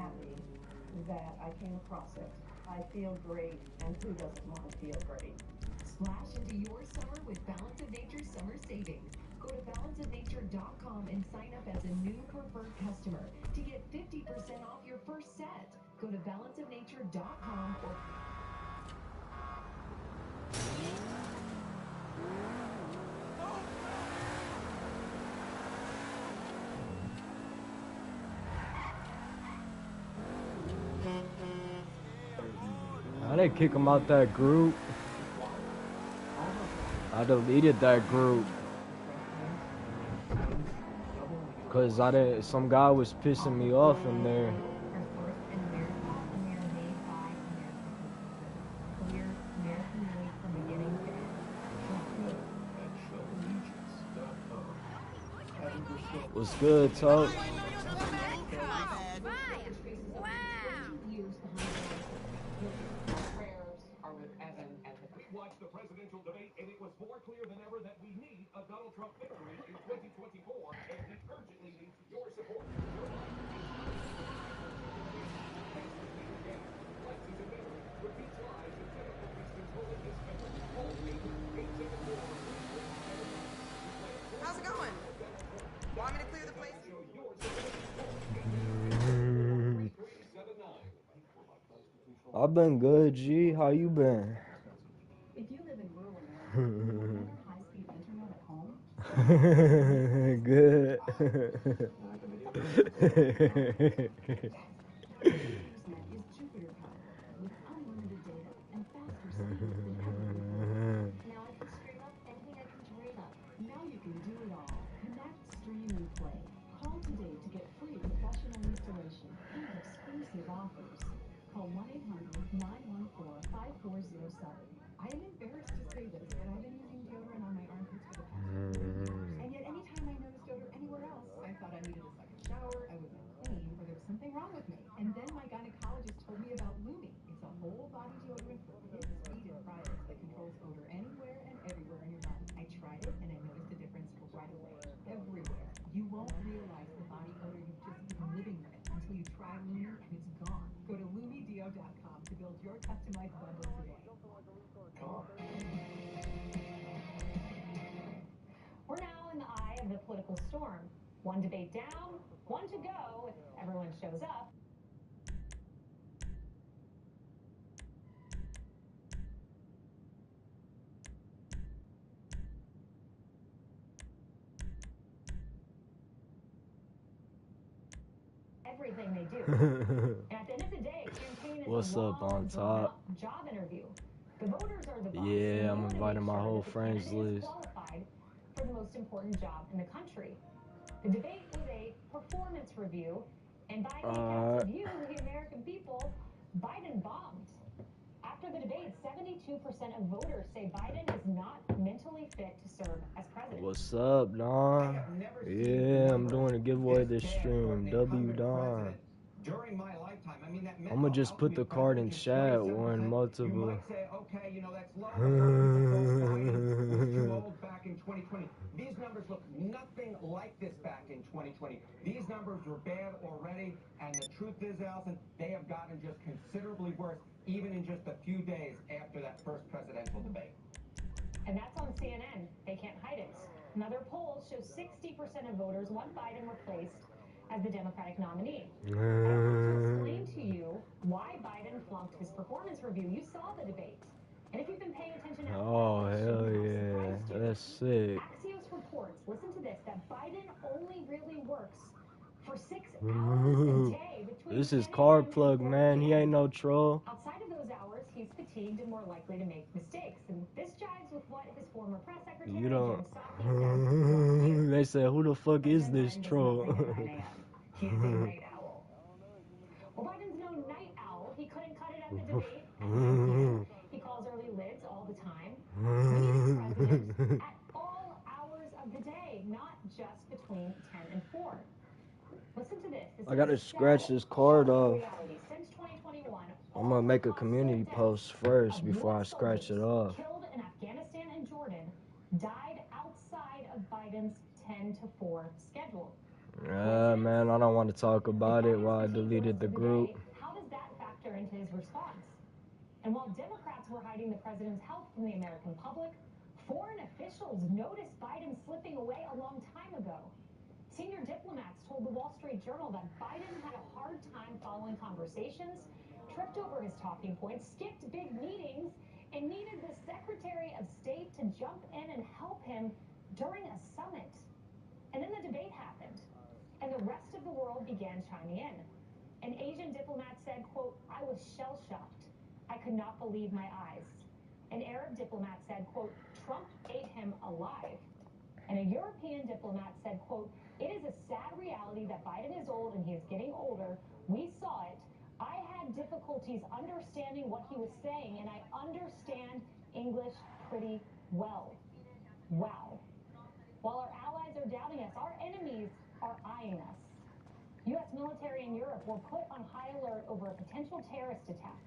happy that I came across it. I feel great, and who doesn't want to feel great? Splash into your summer with Balance of Nature summer savings. Go to balanceofnature.com and sign up as a new preferred customer to get 50% off your first set. Go to balanceofnature.com or I didn't kick him out that group. I deleted that group. Cause some guy was pissing me off in there. What's good, Toad? Watch the presidential debate, and it was more clear than ever that we need a Donald Trump victory in 2024, and he urgently needs your support. How's it going? Want me to clear the place? I've been good, G. How you been? If you live in rural America, better high-speed internet at home? Good. Internet is Jupiter powered with unlimited data and faster speeds than ever before. Now I can stream up anything I can dream up. Now you can do it all. Connect, stream, and play. Call today to get free professional installation and exclusive offers. Call 1-800-914-5407. I am embarrassed to say this, but I've been using deodorant on my armpits for the past 3 years. And yet anytime I noticed odor anywhere else, I thought I needed a second shower, I wasn't clean, or there was something wrong with me. And then my gynecologist told me about Lumi. It's a whole body deodorant for kids, feet, and privates that controls odor anywhere and everywhere in your body. I tried it and I noticed a difference right away. Everywhere. You won't realize the body odor you've just been living with until you try Lumi and it's gone. Go to LumiDeo.com to build your customized bundle today. We're now in the eye of the political storm. One debate down, one to go if everyone shows up. Everything they do. And at the end of the day, campaign is What's a up on top? job interview. The voters are the boss. Yeah, I'm inviting my whole friends list. Qualified for the most important job in the country. The debate was a performance review, and by the accounts of you, the American people, Biden bombed. After the debate, 72% of voters say Biden is not mentally fit to serve as president. What's up, Don? Yeah, I'm doing a giveaway this stream. W Don. During my lifetime, I mean, that I'm gonna just put the card in chat when multiple. You might say, okay, you know, that's low. Too old back in 2020. These numbers look nothing like this back in 2020. These numbers were bad already, and the truth is, Allison, they have gotten just considerably worse, even in just a few days after that first presidential debate. And that's on CNN. They can't hide it. Another poll shows 60% of voters want Biden replaced as the Democratic nominee. I want to explain to you why Biden flunked his performance review. You saw the debate. And if you've been paying attention at all, hell yeah. That's sick. Axios reports, listen to this, that Biden only really works for 6 hours a day between This is card plug, man. He ain't no troll. Outside of those hours, he's fatigued and more likely to make mistakes. And this jives with what his former press secretary, You don't. Jim Psaki, They said, who the fuck is this troll? He's a night owl. Well, Biden's no night owl. He couldn't cut it at the debate. He calls early lids all the time. He's president at all hours of the day, not just between 10 and 4. Listen to this. I gotta scratch this card off. I'm gonna make a community post first before I scratch it off. Killed in Afghanistan and Jordan died outside of Biden's 10 to 4 schedule. Yeah, man, I don't want to talk about it while I deleted the group. How does that factor into his response? And while Democrats were hiding the president's health from the American public, foreign officials noticed Biden slipping away a long time ago. Senior diplomats told the Wall Street Journal that Biden had a hard time following conversations, tripped over his talking points, skipped big meetings, and needed the Secretary of State to jump in and help him during a summit. And then the debate happened, and the rest of the world began chiming in. An Asian diplomat said, quote, "I was shell-shocked. I could not believe my eyes." An Arab diplomat said, quote, "Trump ate him alive." And a European diplomat said, quote, "It is a sad reality that Biden is old and he is getting older. We saw it. I had difficulties understanding what he was saying, and I understand English pretty well." Wow. While our allies are doubting us, our enemies are eyeing us. U.S. military in Europe were put on high alert over a potential terrorist attack.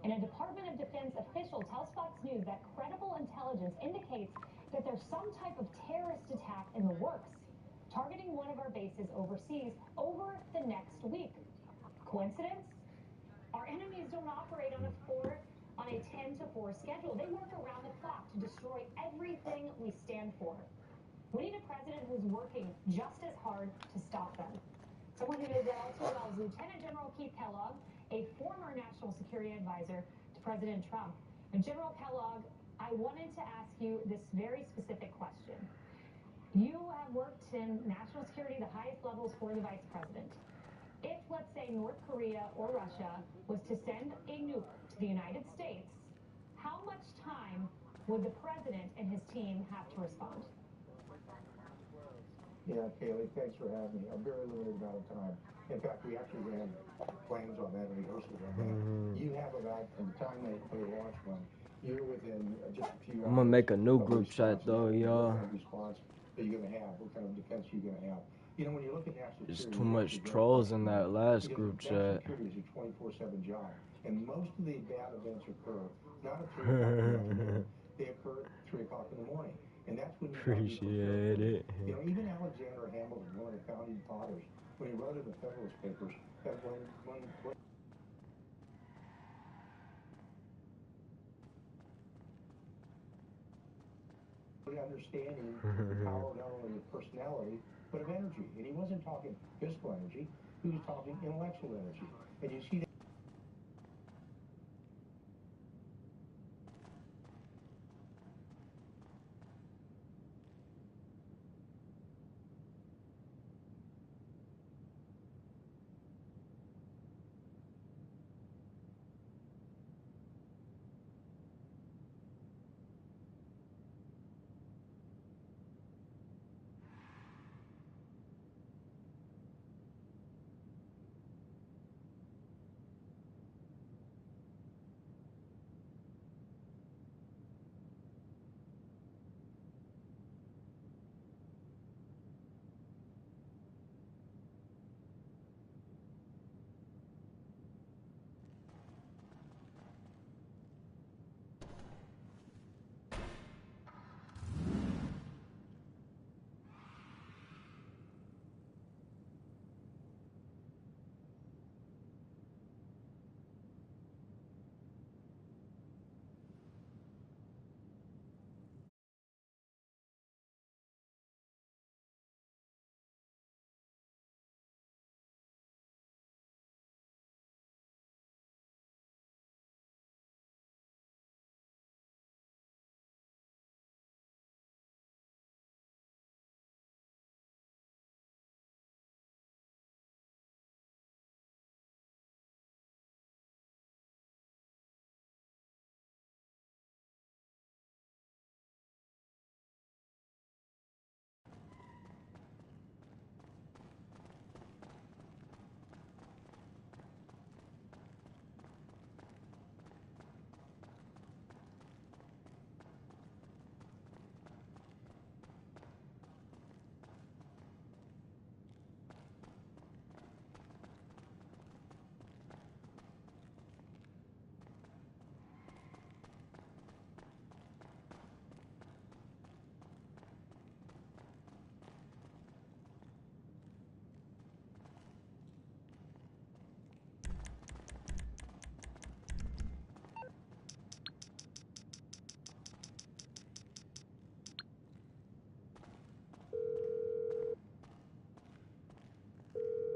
And a Department of Defense official tells Fox News that credible intelligence indicates that there's some type of terrorist attack in the works, targeting one of our bases overseas over the next week. Coincidence? Our enemies don't operate on a 10 to 4 schedule. They work around the clock to destroy everything we stand for. We need a president who's working just as hard to stop them. Someone who knows that all too well is Lieutenant General Keith Kellogg, a former national security advisor to President Trump. And General Kellogg, I wanted to ask you this very specific question. You have worked in national security, the highest levels for the vice president. If, let's say, North Korea or Russia was to send a nuke to the United States, how much time would the president and his team have to respond? Yeah, Kaylee, thanks for having me. A very limited amount of time. In fact, we actually ran plans on that and rehearsals on that. You have about, from the time they launch one, you're within just a few hours. I'm gonna make a new group chat though, y'all. What kind of response are you gonna have? What kind of defense are you gonna have? You know, when you look at national security, There's too much trolls in that last group chat. National security is a 24/7 job, and most of the bad events occur not at 3 o'clock in the afternoon. They occur at 3 o'clock in the morning. And that's when you Appreciate it. You know, even Alexander Hamilton, one of the founding fathers, when he wrote in the Federalist Papers, that when understanding the power not only of personality, but of energy. And he wasn't talking physical energy, he was talking intellectual energy. And you see that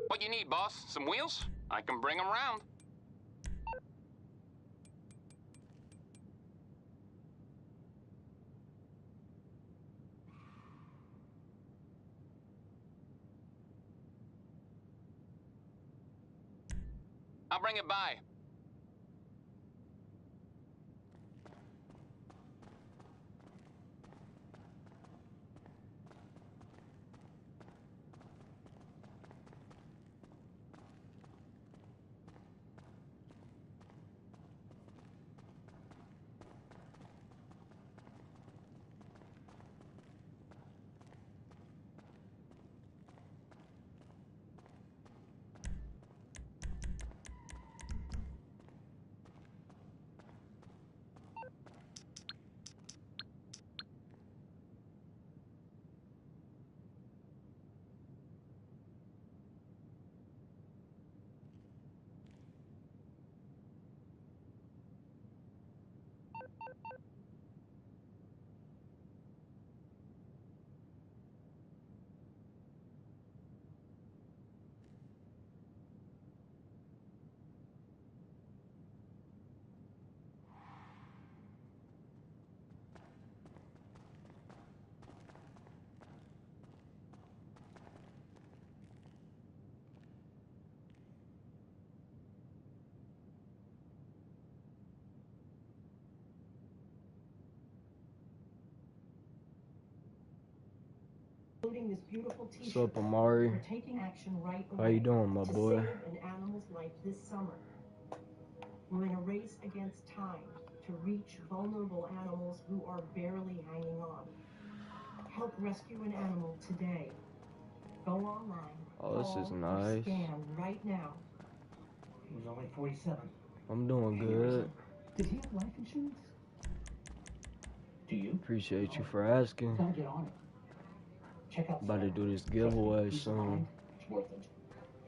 What you need, boss? Some wheels? I can bring them round. I'll bring it by. Including this beautiful What's t-shirt up, Amari? for taking action right away. How you doing, my to boy? save an animal's life this summer. We're in a race against time to reach vulnerable animals who are barely hanging on. Help rescue an animal today. Go online. Oh, this is call, or nice. scan right now. He was only 47. I'm doing good. Did he have life insurance? Do you? Appreciate you for asking. Gotta get on it. Check out About to do this Trust me, giveaway peace of soon. mind, it's worth it.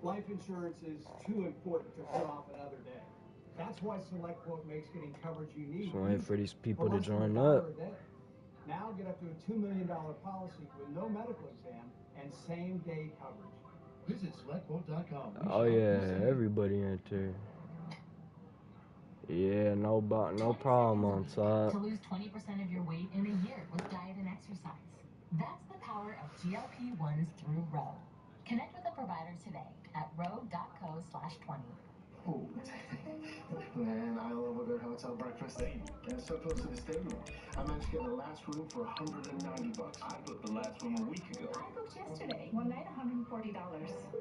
Life insurance is too important to put off another day. That's why SelectQuote makes getting coverage you need. Just waiting for these people for to less than join $1 up. a day. Now get up to a $2 million policy with no medical exam and same-day coverage. Visit SelectQuote.com. Oh yeah, everybody enter. Yeah, no problem on top. To lose 20% of your weight in a year with diet and exercise. That's the power of GLP-1s through Roe. Connect with a provider today at roe.co/20. Oh, man, I love a good hotel breakfast. And so close to the stadium. I managed to get the last room for $190. I booked the last room a week ago. I booked yesterday. One night, $140.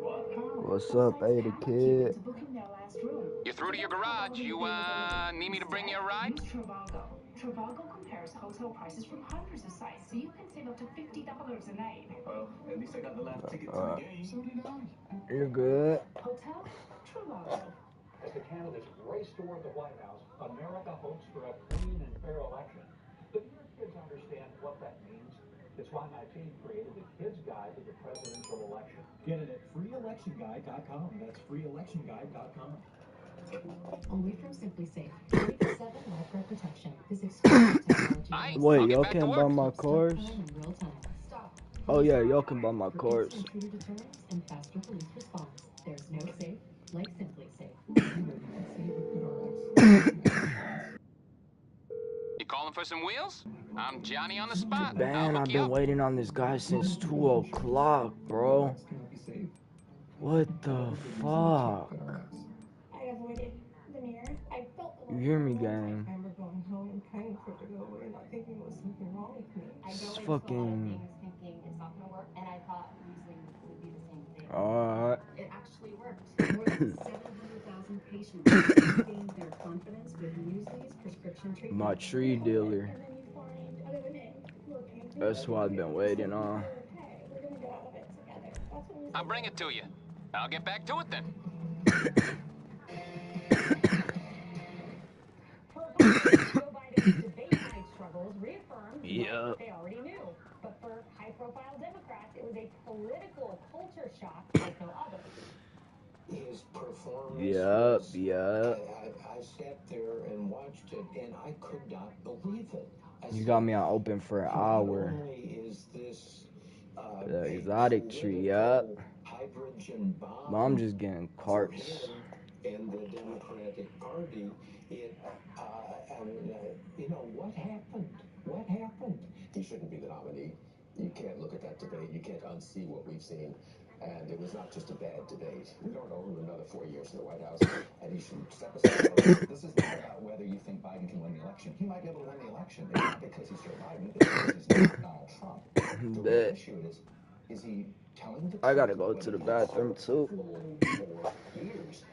What? What's up, Ada Kid? To booking their last room. You're through to your garage. You, need me to bring you a ride? Use Trivago. Trivago compares hotel prices from hundreds of sites, so you can save up to $50 a night. Well, at least I got the last ticket to the game. So did I. You're good. Hotel Trivago. As the candidates race toward the White House, America hopes for a clean and fair election. But do your kids understand what that means? It's why my team created the Kids Guide to the Presidential Election. Get it at freeelectionguide.com. That's freeelectionguide.com. Only from Simply Safe. 24/7 lifeguard protection. This exclusive technology. Aight, Wait, I'll get y'all back to can work. buy my cars? In real time. Stop. Oh yeah, y'all can buy my For cars. instant intruder deterrence and faster police response. There's no safe like Simply Safe. You calling for some wheels? I'm Johnny on the spot. I'll Man, hook I've you been up. waiting on this guy since 2 o'clock, bro. What the fuck? I avoided the mirror. I felt the You hear me, gang? I remember going home and praying for it to go away, not thinking there was something wrong with me. I It's go into a lot of fucking... things thinking it's not gonna work, and I thought losing would be the same thing. Alright. It actually worked. More than 700,000 patients regained their confidence with Muesli's prescription treatment. My tree dealer. And then you find other women who are paying for That's what I've been waiting on. okay, we're gonna get out of it together. That's when we I'll bring it to you. I'll get back to it then. For Republicans, Joe Biden's debate night struggles reaffirmed Yep. what they already knew. But for high-profile Democrats, it was a political culture shock like no other. His performance. Yep, was, yep. I sat there and watched it, and I could not believe it. You got me on open for an hour. Not only is this The exotic tree, yep. hydrogen bomb. But I'm just getting For carts. him and the Democratic Party, you know, what happened? What happened? He shouldn't be the nominee. You can't look at that debate. You can't unsee what we've seen. And it was not just a bad debate. We don't owe him another 4 years in the White House, and he should step aside. This is not about whether you think Biden can win the election. He might be able to win the election. It's not because he's Joe Biden. It's because he's not Donald Trump. The real issue is he telling the truth? I gotta go to the bathroom too. 4 years.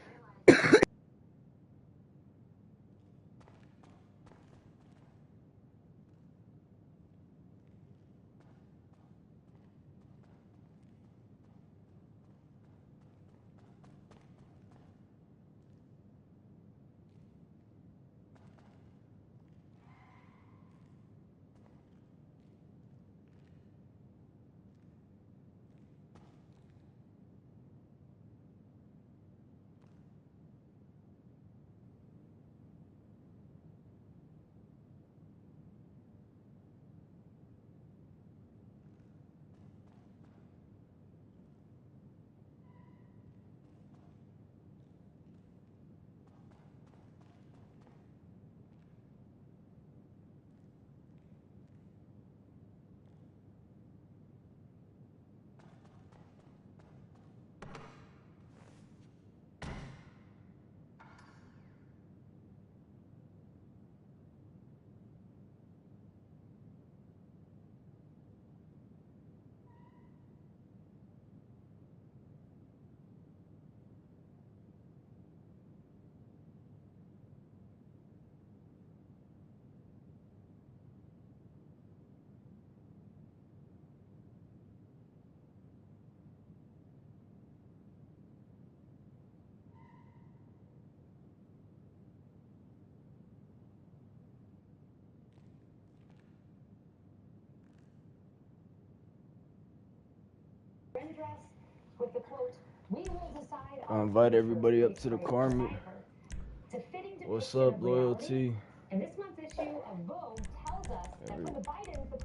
Dress with the quote, "We will decide." I invite everybody up to the car meet. What's up, loyalty? And this month's issue of Vogue tells us that for the Bidens, the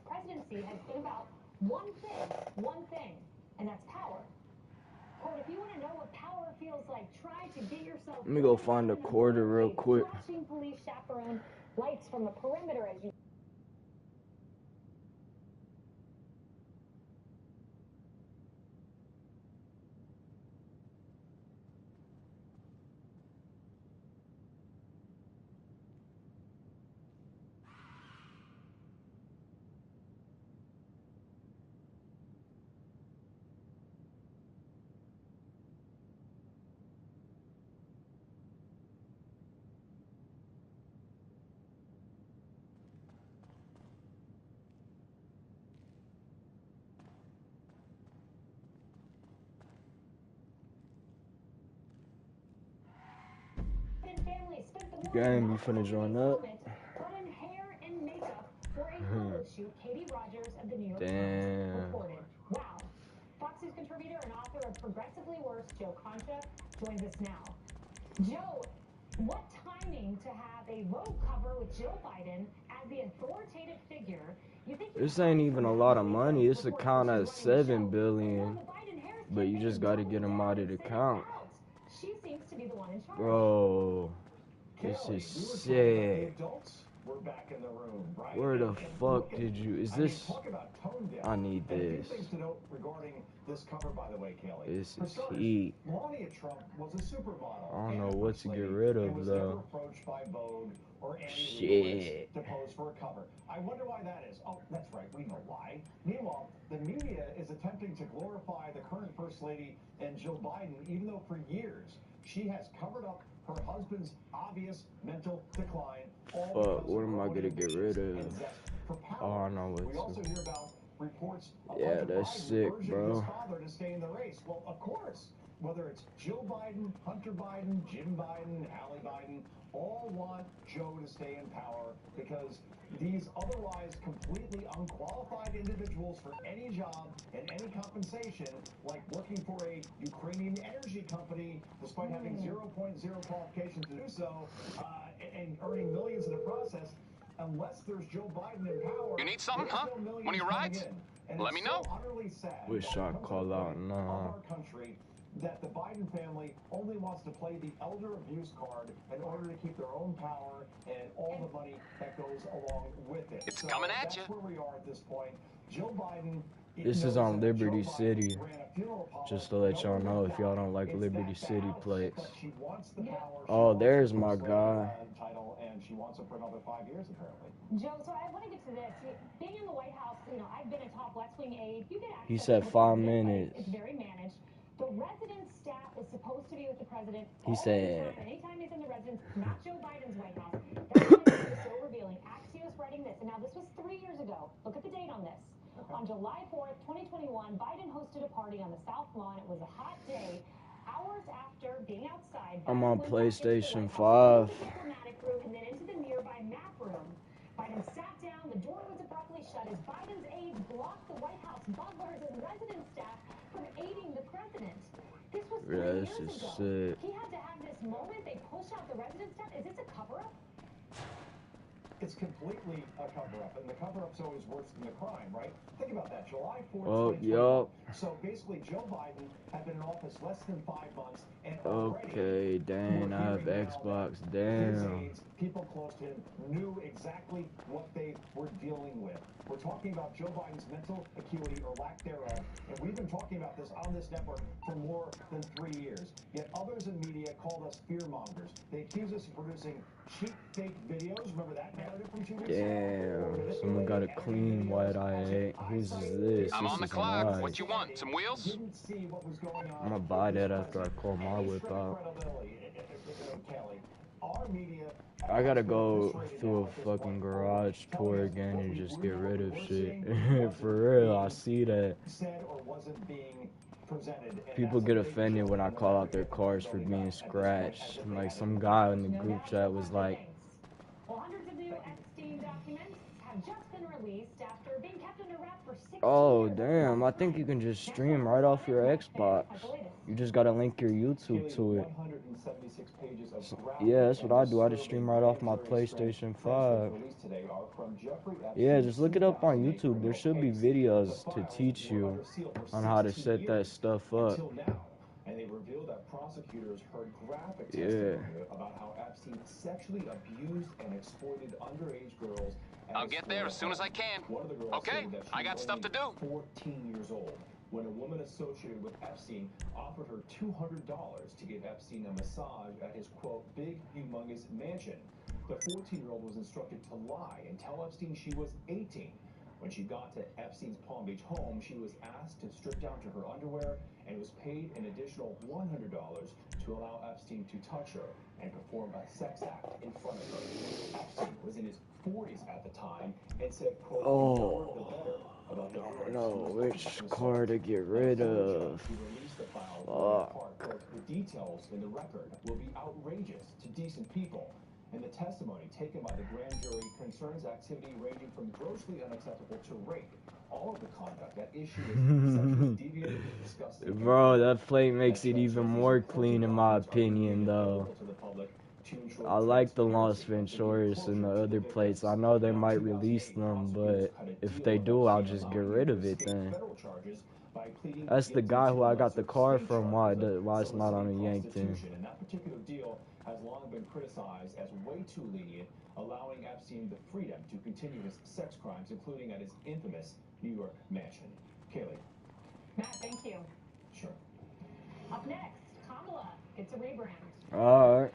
presidency has been about one thing, and that's power. Quote, if you want to know what power feels like, try to get yourself. Let me go find a quarter real quick. Flashing police chaperone lights from the perimeter as you. Gang, you finna join up? Put in hair and makeup for a photo shoot. Katie Rogers of the New York Damn. Times reported. Wow. Fox News contributor and author of Progressively Worse, Joe Concha, joins us now. Joe, what timing to have a Vogue cover with Joe Biden as the authoritative figure? You think This ain't even a lot of money. It's a count at $7 billion, but you just gotta get them out of the account. She seems to be the one in charge. Bro, this is sick. We're back in the room, right? Where the fuck did you? Is this? Talk about tone deaf. I need And a few this. things to note regarding this cover, by the way, Kelly. This For is starters, heat. Melania Trump was a supermodel. I don't know and what first to get lady, rid of, and was though. never approached by Vogue or any Shit. to pose for a cover. I wonder why that is. Oh, that's right, we know why. Meanwhile, the media is attempting to glorify the current First Lady and Jill Biden, even though for years she has covered up her husband's obvious mental decline. Fuck, what am I gonna get rid of? Oh, I know what We also to. hear about reports of Yeah, Hunter that's Biden sick, urging bro. his father to stay in the race. Well, of course, whether it's Jill Biden, Hunter Biden, Jim Biden, Hallie Biden, all want Joe to stay in power because these otherwise completely unqualified individuals for any job and any compensation, like working for a Ukrainian energy company, despite having 0.0 qualifications to do so, and earning millions in the process, unless there's Joe Biden in power, You need something, there's huh? no millions One of your coming rides? in. And Let it's me know. so utterly sad Wish that I it comes call to the out point nah. of our country that the Biden family only wants to play the elder abuse card in order to keep their own power and all the money that goes along with it. It's so coming at you. that's where we are at this point. Joe Biden. This is on Liberty City. Just to let y'all know if y'all don't like Liberty City plates. Oh, there's my guy. And she wants it for another 5 years, apparently. Joe, so I want to get to this. Being in the White House, I've been a top West Wing aide. You get access He said to the 5 president, minutes. It's very managed. The residence staff is supposed to be with the president He all said, the time. Anytime he's in the residence, not Joe Biden's White House. That image is so revealing. Axios writing this, and now this was 3 years ago. Look at the date on this. On July 4th, 2021, Biden hosted a party on the South Lawn. It was a hot day. Hours after being outside, I'm Biden on went back into the PlayStation White 5. House, into the diplomatic room, and then into the nearby map room. Biden sat down. The door was abruptly shut as Biden's aides blocked the White House butlers and resident staff from aiding the president. This was 3 years ago. Sick. He had to have this moment. They push out the resident staff. Is this a cover-up? It's completely a cover-up, and the cover-up's always worse than the crime, right? Think about that, July 4th, Oh, 2021. yup. So basically, Joe Biden had been in office less than 5 months, and Okay, dang, I have Xbox, his damn. aides, people close to him, knew exactly what they were dealing with. We're talking about Joe Biden's mental acuity or lack thereof, and we've been talking about this on this network for more than 3 years. Yet others in media called us fearmongers. They accuse us of producing cheap, fake videos. Remember that narrative from 2 weeks ago? Damn, someone got a clean white eye. Whose is this? I'm This on the is clock. nice. What you want? Some wheels? Didn't see what was going on. I'm gonna buy that after I call my whip out. Kelly, our media. I gotta go through a fucking garage tour again and just get rid of shit. For real, I see that. Said or wasn't being presented. People get offended when I call out their cars for being scratched. Like some guy in the group chat was like, Well, hundreds of new Epstein documents have just been released after being kept under wraps for 6 oh years. damn, I think you can just stream right off your Xbox. You just gotta link your YouTube to it. Yeah, that's what I do. I just stream right off my PlayStation 5. Yeah, just look it up on YouTube. There should be videos to teach you on how to set that stuff up. And they revealed that prosecutors heard graphic testimony about how Epstein sexually abused and exploited underage girls. I'll get there as soon as I can. One of the girls Okay, stated that she I got was stuff to only do. 14 years old when a woman associated with Epstein offered her $200 to give Epstein a massage at his, quote, big, humongous mansion. The 14-year-old was instructed to lie and tell Epstein she was 18. When she got to Epstein's Palm Beach home, she was asked to strip down to her underwear and was paid an additional $100 to allow Epstein to touch her and perform a sex act in front of her. Epstein was in his 40s at the time and said, quote, about the No, which car to get rid of? The details in the record will be outrageous to decent people. And the testimony taken by the grand jury concerns activity ranging from grossly unacceptable to rape. All of the conduct that issue is sexually deviant, disgusting. Bro, that plate makes it even more clean in my opinion, though. I like the Los Venturas and the other plates. I know they might release them, but if they do, I'll just get rid of it then. That's the guy who I got the car from. Why it's not on a Yankton? And that particular deal has long been criticized as way too lenient, allowing Epstein the freedom to continue his sex crimes, including at his infamous New York mansion. Kaylee. Matt, thank you. Sure. Up next, Kamala gets a rebrand. All right.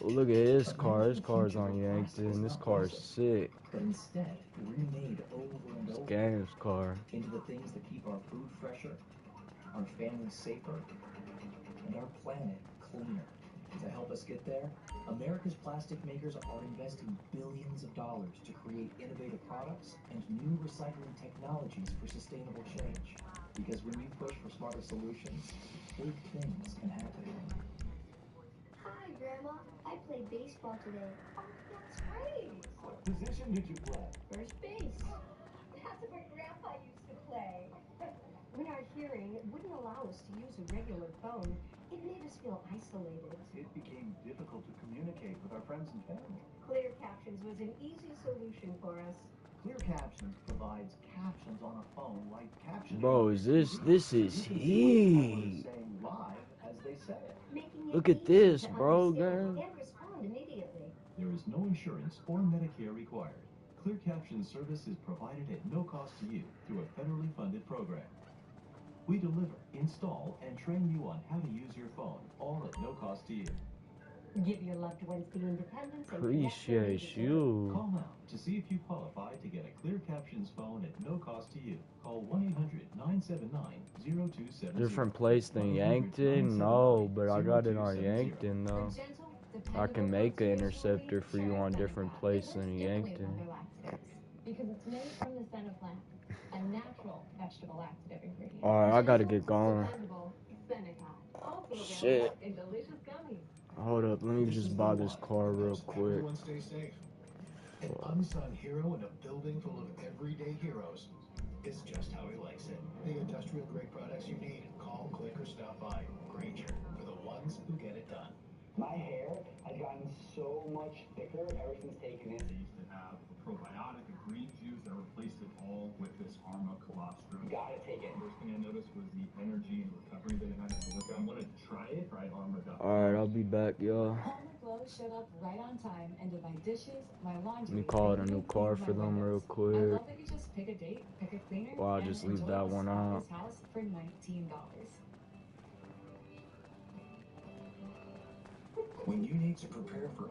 Oh, look at his car. His car's on Yankton. This car's sick. But instead, remade over and over Game's car. into the things that keep our food fresher, our families safer, and our planet cleaner. To help us get there, America's plastic makers are investing billions of dollars to create innovative products and new recycling technologies for sustainable change. Because when we push for smarter solutions, big things can happen. Hi, Grandma. I played baseball today. Oh, that's great. What position did you play? First base. That's what Grandpa used to play. When our hearing wouldn't allow us to use a regular phone, It made us feel isolated. It became difficult to communicate with our friends and family. Clear Captions was an easy solution for us. Clear Captions provides captions on a phone like captions. Bro, is this is heat. Saying live as they say it. Making it Look at easy this, to bro, understand girl. and respond immediately. There is no insurance or Medicare required. Clear Caption service is provided at no cost to you through a federally funded program. We deliver, install, and train you on how to use your phone, all at no cost to you. Give your loved ones the independence and Appreciate you. Call now to see if you qualify to get a Clear Captions phone at no cost to you. Call 1-800-979-0270. Different place than Yankton? No, but I got it on Yankton though. I can make an interceptor for you on different place than Yankton. Because it's made from the senna plant, a natural vegetable laxative ingredient. Alright, I gotta get going. Dependable Seneca. Also Shit. available in delicious gummies. Hold up, let me just buy this car real quick. Everyone stay safe. An unsung hero in a building full of everyday heroes is just how he likes it. The industrial grade products you need. Call, click, or stop by. Granger, for the ones who get it done. My hair has gotten so much thicker ever since taking it. They used to have a probiotic, a green juice that replaced it all with this Arma colostrum. Gotta take it. First thing I noticed was the energy and recovery that it had. I'm gonna try it. Try Arma. Alright, I'll be back, y'all. Home Glow showed up right on time and did my dishes, my laundry. Let me call it a new car for them real I quick. love that you just pick a date, pick a cleaner, Well, I'll and just leave enjoy that the one spa out. this house for $19. When you need to prepare for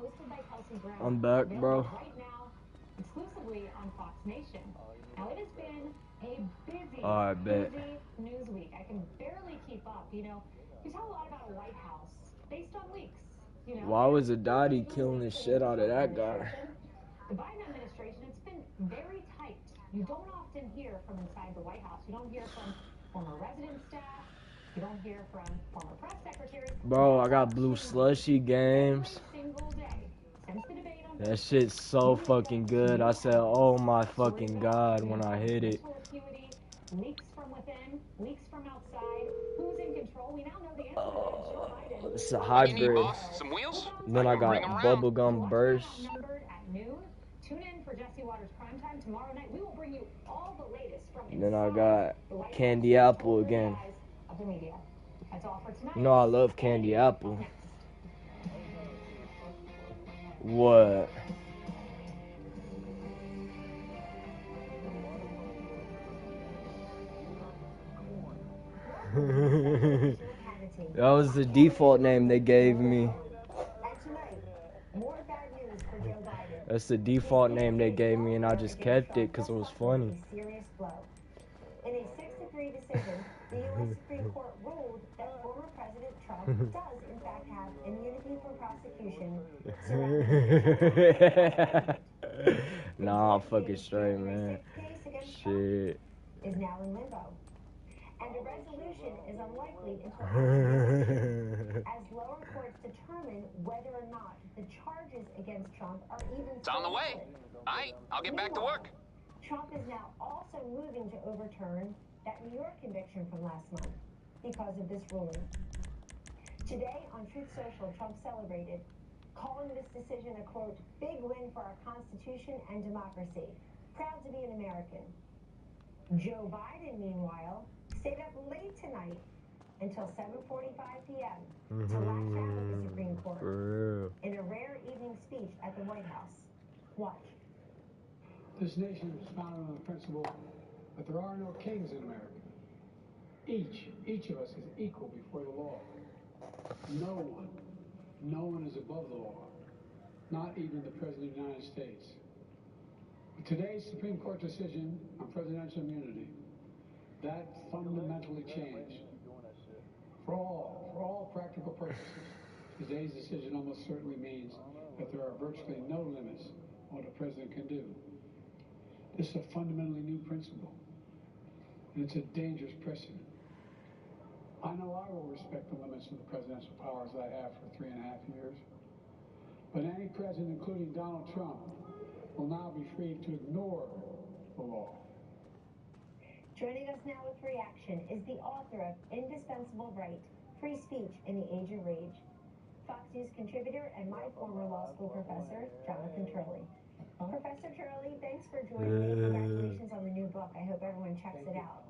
hosted by Kelsey Brown. I'm back, bro. Right now, exclusively on Fox Nation. Now, it has been a busy, busy news week. I can barely keep up. You know, we talk a lot about a White House based on leaks. You know, why was Adati killing the shit out of that guy? The Biden administration, it's been very tight. You don't often hear from inside the White House. You don't hear from former resident staff. You don't hear from former press secretaries. Bro, I got blue slushy games. That shit's so fucking good. I said, oh my fucking god when I hit it. Leaks from within, leaks from outside. Who's in control? We now know the answer to that. Joe Biden. It's a hybrid. Some wheels? And then I got bubblegum burst. At noon. Tune in for Jesse Waters Primetime tomorrow night. We will bring you all the latest from And then I got candy apple again. Of the media. That's all for tonight. You know I love candy apple. What? That was the default name they gave me. That's the default name they gave me, and I just kept it because it was funny. In a 6-3 decision, the U.S. Supreme Court ruled that former President Trump does, in fact, have immunity from prosecution. Nah, I'm fucking straight, man. Shit. Is now in limbo. And a resolution is unlikely until as lower courts determine whether or not the charges against Trump are even It's on the way. I'll get back to work. Trump is now also moving to overturn that New York conviction from last month because of this ruling. Today on Truth Social, Trump celebrated, calling this decision a, quote, big win for our Constitution and democracy. Proud to be an American. Joe Biden, meanwhile, stayed up late tonight until 7:45 p.m. to latch out of the Supreme Court in a rare evening speech at the White House. Watch. This nation is founded on the principle that there are no kings in America. Each of us is equal before the law. No one is above the law, not even the President of the United States. With today's Supreme Court decision on presidential immunity, that fundamentally changed. For all practical purposes, today's decision almost certainly means that there are virtually no limits on what a president can do. This is a fundamentally new principle, and it's a dangerous precedent. I know I will respect the limits of the presidential powers I have for 3.5 years, but any president, including Donald Trump, will now be free to ignore the law. Joining us now with reaction is the author of Indispensable Right, Free Speech in the Age of Rage, Fox News contributor and my former law school professor, Jonathan Turley. Professor Turley, thanks for joining me. Congratulations on the new book. I hope everyone checks it out.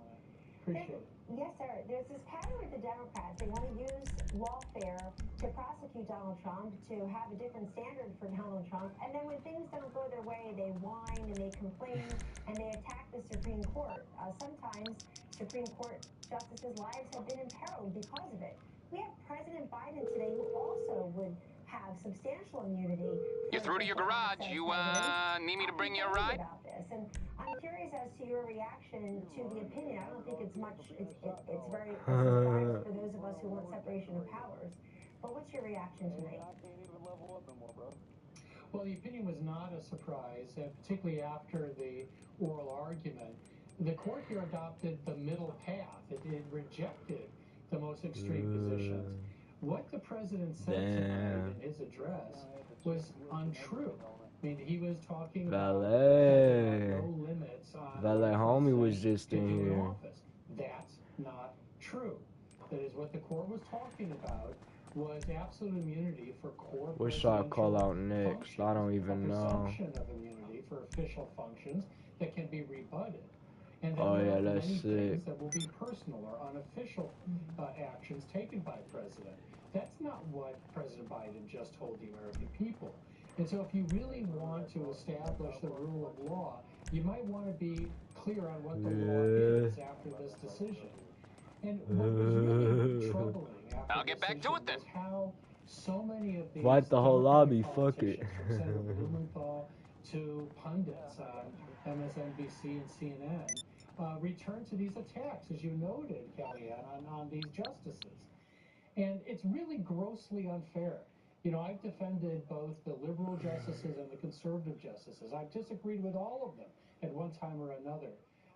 Appreciate it. Yes, sir. There's this pattern with the Democrats. They want to use lawfare to prosecute Donald Trump, to have a different standard for Donald Trump, and then when things don't go their way, they whine and they complain and they attack the Supreme Court. Sometimes Supreme Court justices' lives have been imperiled because of it. We have President Biden today who also would have substantial immunity. You're through to your garage. You need me to bring you a ride? About this, and I'm curious as to your reaction to the opinion. I don't think it's much. It's very a surprise for those of us who want separation of powers. But what's your reaction tonight? Well, the opinion was not a surprise, particularly after the oral argument. The court here adopted the middle path. It rejected the most extreme positions. What the president said tonight in his address was untrue. I mean, he was talking about no limits on Valet homie was just in here. Office. That's not true. That is what the court was talking about was absolute immunity for core. What should I call out next? I don't even know. Presumption of immunity for official functions that can be rebutted. And then there are many that's things that will be personal or unofficial actions taken by the president. That's not what President Biden just told the American people. And so if you really want to establish the rule of law, you might want to be clear on what the law is after this decision. And what was really troubling after I'll get back to it then. How so many of these Wipe the whole lobby, fuck politicians, it. from Senator Blumenthal to pundits on MSNBC and CNN, return to these attacks, as you noted, Kellyanne, on these justices. And it's really grossly unfair. You know, I've defended both the liberal justices and the conservative justices. I've disagreed with all of them at one time or another.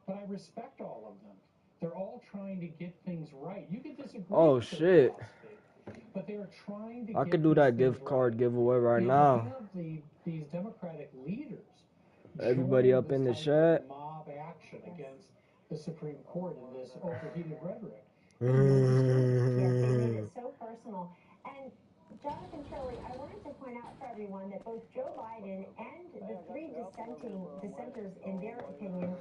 But I respect all of them. They're all trying to get things right. You can disagree Oh with their shit. philosophy, but they are trying to I get could do these that things gift card right. giveaway right You know, now. to have these Democratic leaders Everybody join up in the this type chat. of mob action against the Supreme Court in this overheated rhetoric. Yes, they made it so personal. And Jonathan Turley, I wanted to point out for everyone that both Joe Biden and the three dissenters, in their opinion,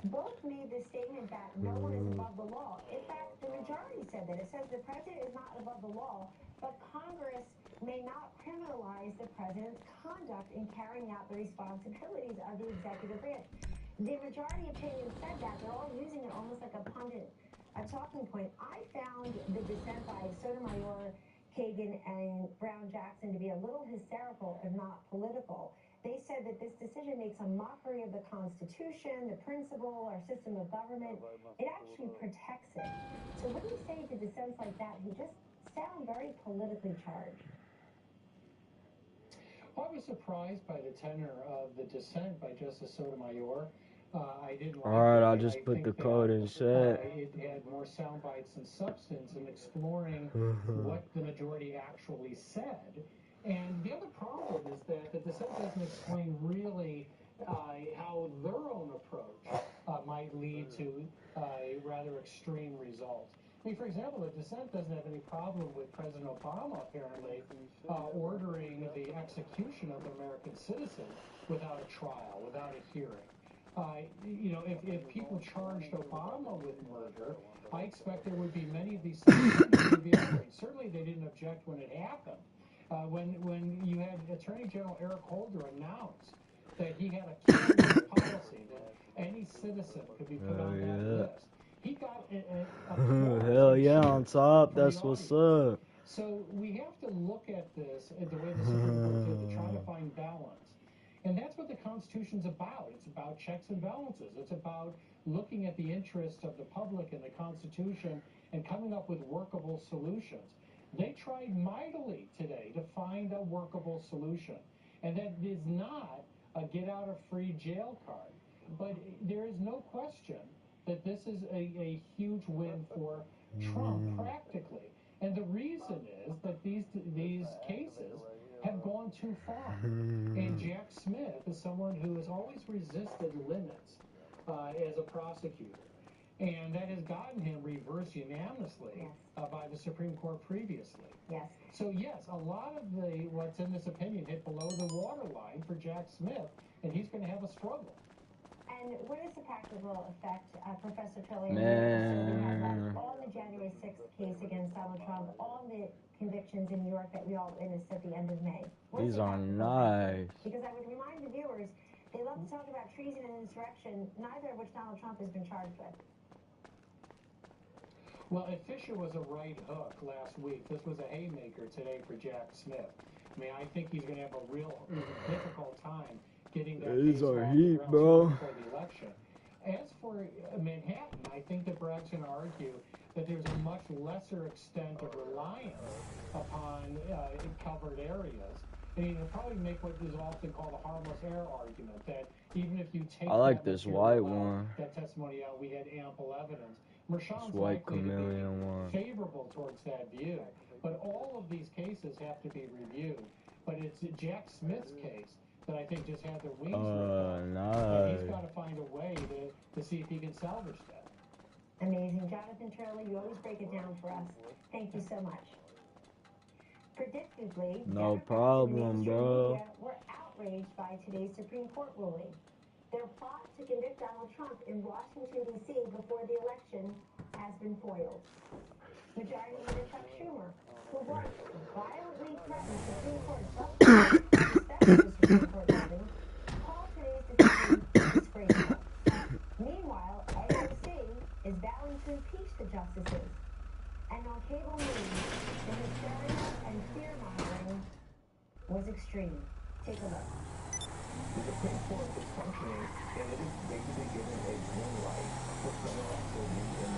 both made the statement that no one is above the law. In fact, the majority said that. It says the president is not above the law, but Congress may not criminalize the president's conduct in carrying out the responsibilities of the executive branch. The majority opinion said that. They're all using it almost like a pundit, a talking point. I found the dissent by Sotomayor, Kagan, and Brown Jackson to be a little hysterical, if not political. They said that this decision makes a mockery of the Constitution, the principle, our system of government. It actually protects it. So when you say to dissents like that, you just sound very politically charged. Well, I was surprised by the tenor of the dissent by Justice Sotomayor. I didn't like Alright, it. I'll just put the code in chat. It had more sound bites and substance in exploring what the majority actually said. And the other problem is that the dissent doesn't explain really how their own approach might lead to rather extreme results. I mean, for example, the dissent doesn't have any problem with President Obama, apparently, ordering the execution of American citizens without a trial, without a hearing. You know, if people charged Obama with murder, I expect there would be many of these senators who would be outraged. Certainly they didn't object when it happened. When you had Attorney General Eric Holder announce that he had a killing policy, that any citizen could be put on that list, he got Hell yeah, on top. That's what's up. So we have to look at this the way the Supreme Court did, to try to find balance. And that's what the Constitution's about. It's about checks and balances. It's about looking at the interests of the public and the Constitution and coming up with workable solutions. They tried mightily today to find a workable solution. And that is not a get-out-of-free-jail card. But there is no question that this is a huge win for Trump, practically. And the reason is that these cases have gone too far. And Jack Smith is someone who has always resisted limits as a prosecutor. And that has gotten him reversed unanimously by the Supreme Court previously. Yes. So yes, a lot of what's in this opinion hit below the waterline for Jack Smith, and he's going to have a struggle. And what is the practical effect, Professor Turley, Man. on the January 6th case against Donald Trump, on the convictions in New York that we all witnessed at the end of May? These are nice. Because I would remind the viewers, they love to talk about treason and insurrection, neither of which Donald Trump has been charged with. Well, if Fisher was a right hook last week, this was a haymaker today for Jack Smith. I mean, I think he's going to have a real difficult time getting that These case are off heat, the bro. ground before the election. As for Manhattan, I think that Bragg's going to argue that there's a much lesser extent of reliance upon covered areas. And he'll probably make what is often called a harmless error argument, that even if you take I like that this material white out, one. that testimony out, we had ample evidence. This Merchan's white likely to be chameleon one. favorable towards that view. But all of these cases have to be reviewed. But it's Jack Smith's case that I think just had their wings ripped off. Nice. And he's got to find a way to see if he can salvage that. Amazing. Jonathan Turley, you always break it down for us. Thank you so much. Predictably, No Democrats problem, and mainstream bro. media were outraged by today's Supreme Court ruling. Their plot to convict Donald Trump in Washington, D.C. before the election has been foiled. Majority Leader Chuck Schumer, who once violently threatened Supreme Court justices with respect to the Supreme Court ruling, called today's decision disgraceful. Meanwhile, AOC is vowing to impeach the justices. And on cable news, the hysteria and and fear-mongering was extreme. Take a look. The Supreme Court is functioning, and it is basically given a green light for criminal activity in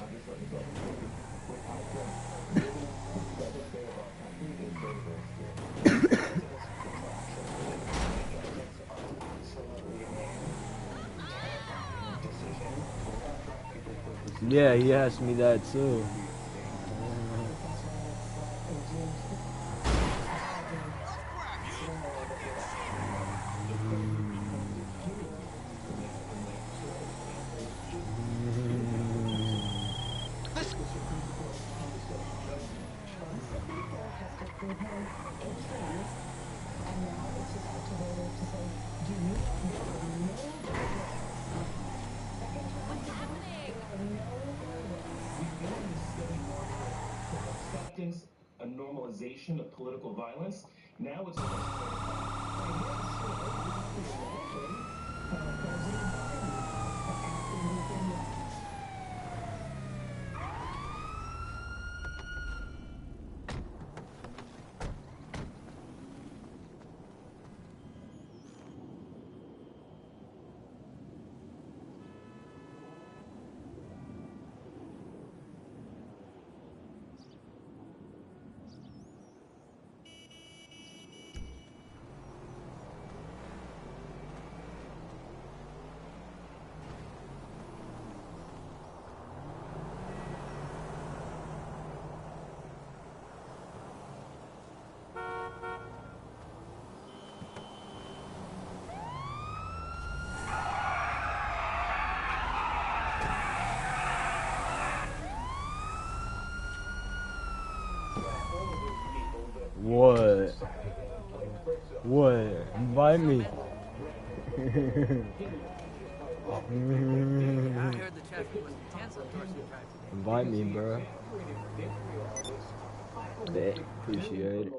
under certain circumstances, which I think really doesn't say of our country is very, very scary. Yeah, he asked me that too. Acceptance, a normalization of political violence. Now it's What? What? Invite me. I heard the traffic was intense on Dorsey Drive today. Invite me, bro. Appreciate it.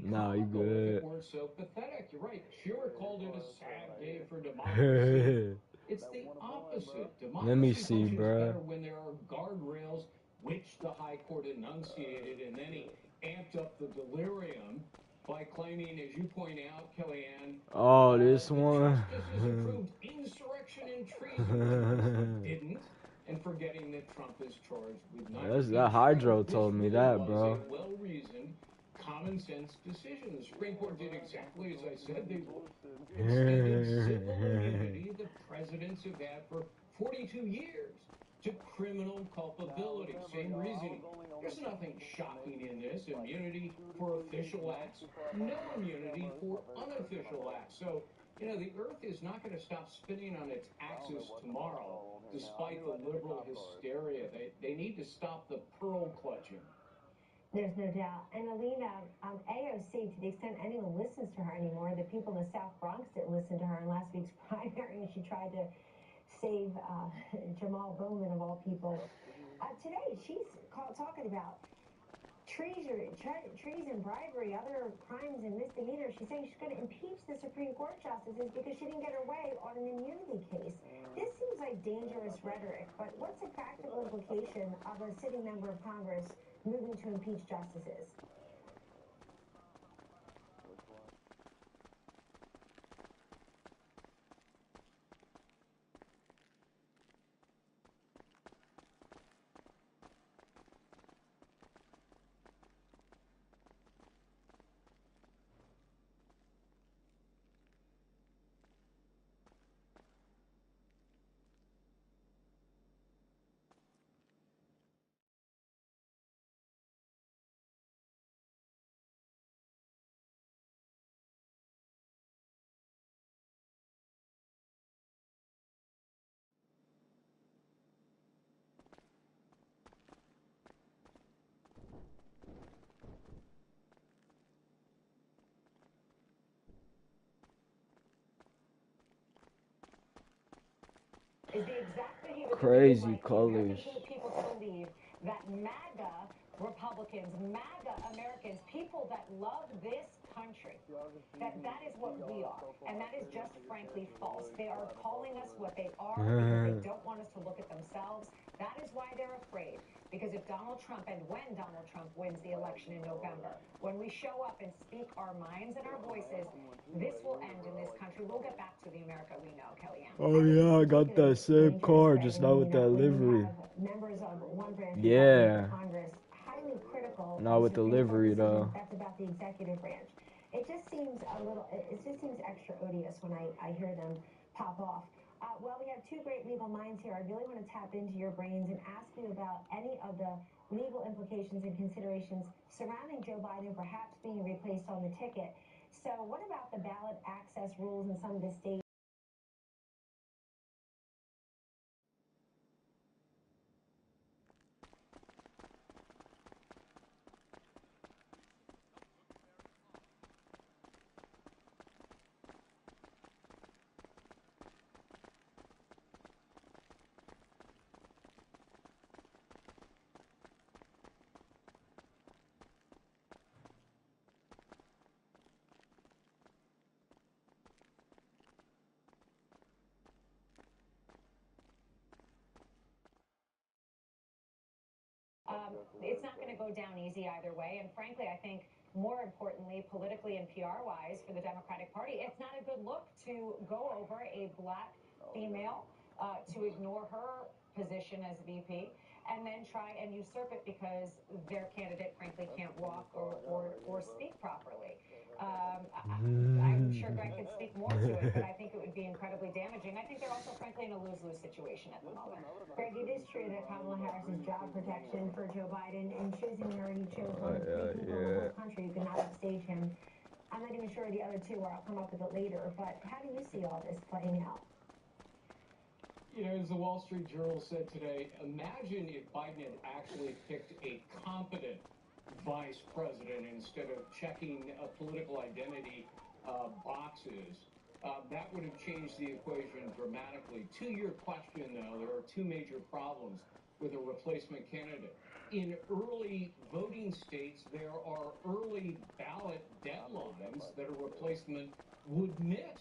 No, you good. Weren't so pathetic. You're right. Schumer called it a sad day for democracy. It's the opposite. Democracy Let me see, functions bro. better when there are guardrails, which the High Court enunciated, and then he amped up the delirium by claiming, as you point out, Kellyanne, Oh, this one. justices approved insurrection and treason, which he didn't, and forgetting that Trump is charged with neither. That Hydro told me that, bro. Was a well-reasoned, common-sense decision. The Supreme Court did exactly as I said they would. Extended civil immunity the presidents have had for 42 years to criminal culpability. Same reasoning. There's nothing shocking in this. Immunity for official acts, no immunity for unofficial acts. So, you know, the earth is not going to stop spinning on its axis tomorrow, despite the liberal hysteria. They need to stop the pearl clutching. There's no doubt. And Alina, AOC, to the extent anyone listens to her anymore, the people in the South Bronx didn't listen to her in last week's primary, and she tried to save Jamal Bowman, of all people. Today, she's talking about treason, bribery, other crimes and misdemeanors. She's saying she's going to impeach the Supreme Court justices because she didn't get her way on an immunity case. This seems like dangerous rhetoric, but what's the practical implication of a sitting member of Congress moving to impeach justices? Crazy colors. People to believe that MAGA Republicans, MAGA Americans, people that love this country, that is what we are. And that is just frankly false. They are calling us what they are because they don't want us to look at themselves. That is why they're afraid. Because if Donald Trump, and when Donald Trump wins the election in November, when we show up and speak our minds and our voices, this will end in this country. We'll get back to the America we know, Kellyanne. Oh yeah, I got that same car, just not with that livery. Members of one branch Yeah. of Congress highly critical. Not with the livery though. That's about the executive branch. It just seems a little. It just seems extra odious when I hear them pop off. Well, we have two great legal minds here. I really want to tap into your brains and ask you about any of the legal implications and considerations surrounding Joe Biden perhaps being replaced on the ticket. So what about the ballot access rules in some of the states? It's not going to go down easy either way. And frankly, I think more importantly, politically and PR-wise for the Democratic Party, it's not a good look to go over a black female, to ignore her position as VP, and then try and usurp it because their candidate, frankly, can't walk or speak properly. I'm sure Greg could speak more to it, but I think it would be incredibly damaging. I think they're also, frankly, in a lose-lose situation at the moment. Greg, it is true that Kamala Harris's job protection for Joe Biden in choosing her, he chose one of three people in the whole country who could not upstage him. I'm not even sure the other two are. I'll come up with it later. But how do you see all this playing out? You know, as the Wall Street Journal said today, imagine if Biden had actually picked a competent vice president instead of checking political identity boxes. That would have changed the equation dramatically. To your question, though, there are two major problems with a replacement candidate. In early voting states, there are early ballot deadlines that a replacement would miss.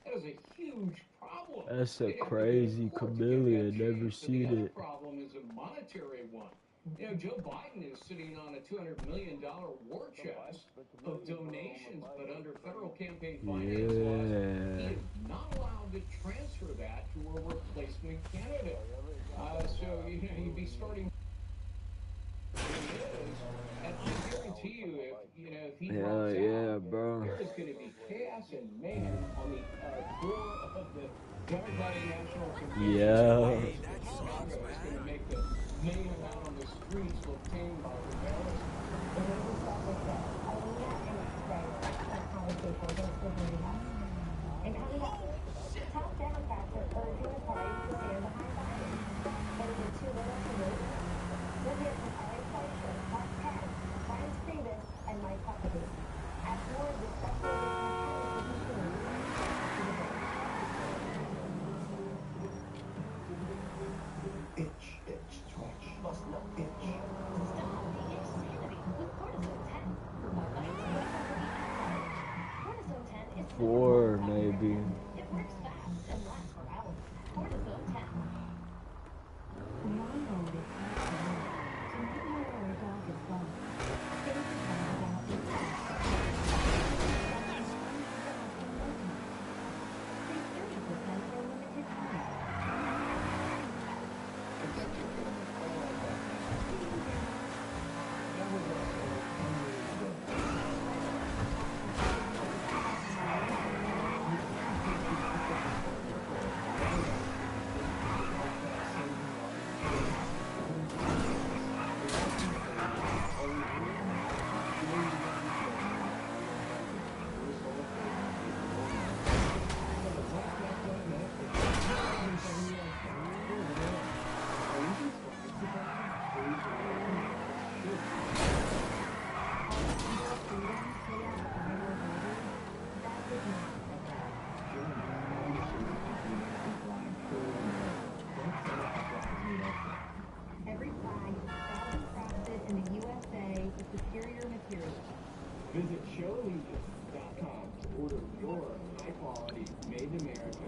That is a huge problem. That's a crazy chameleon. Never seen the other it. problem is a monetary one. You know, Joe Biden is sitting on a $200 million war chest of donations, but under federal campaign finance laws, he is not allowed to transfer that to a replacement candidate. So, you know, he'd be starting. And I guarantee you, if he drops out, bro. there is going to be chaos and mayhem on the floor of the Democratic National Convention. Chicago is going to make the mayhem out on the streets look tame by comparison. And then we start with this. Alina and Greg, excellent conversation against the White House. And coming up, top Democrats are urging the party to stand behind Biden. But is it too little too late? We'll hear from Ari Fleischer, Mark Penn, Brian Priebus, and Mike Huckabee. As more of this speculation continues after the break. Itch, stretch, must not itch. Stop the insanity with Cortisone 10. Cortisone 10 is 4 maybe. It works fast and lasts for hours. Cortisone 10. Every flag is proudly crafted in the USA with superior materials. Visit showlegion.com to order your high-quality, made-in-America